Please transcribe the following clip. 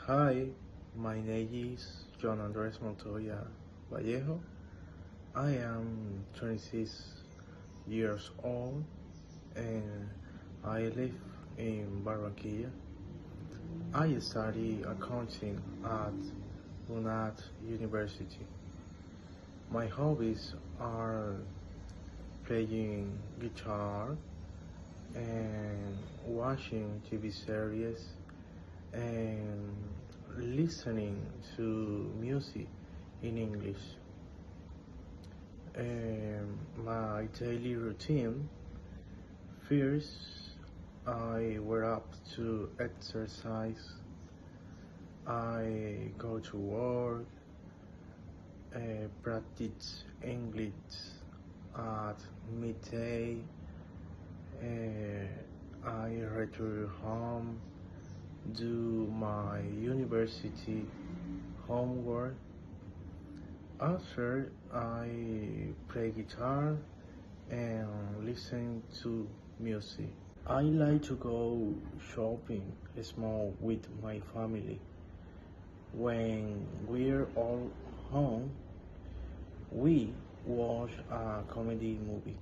Hi, my name is John Andres Montoya Vallejo. I am 26 years old and I live in Barranquilla. I study accounting at UNAT University. My hobbies are playing guitar and watching TV series and listening to music in English. My daily routine: first, I wake up to exercise. I go to work, practice English at midday. I return home, do my university homework. After, I play guitar and listen to music. I like to go shopping small with my family. When we're all home, we watch a comedy movie.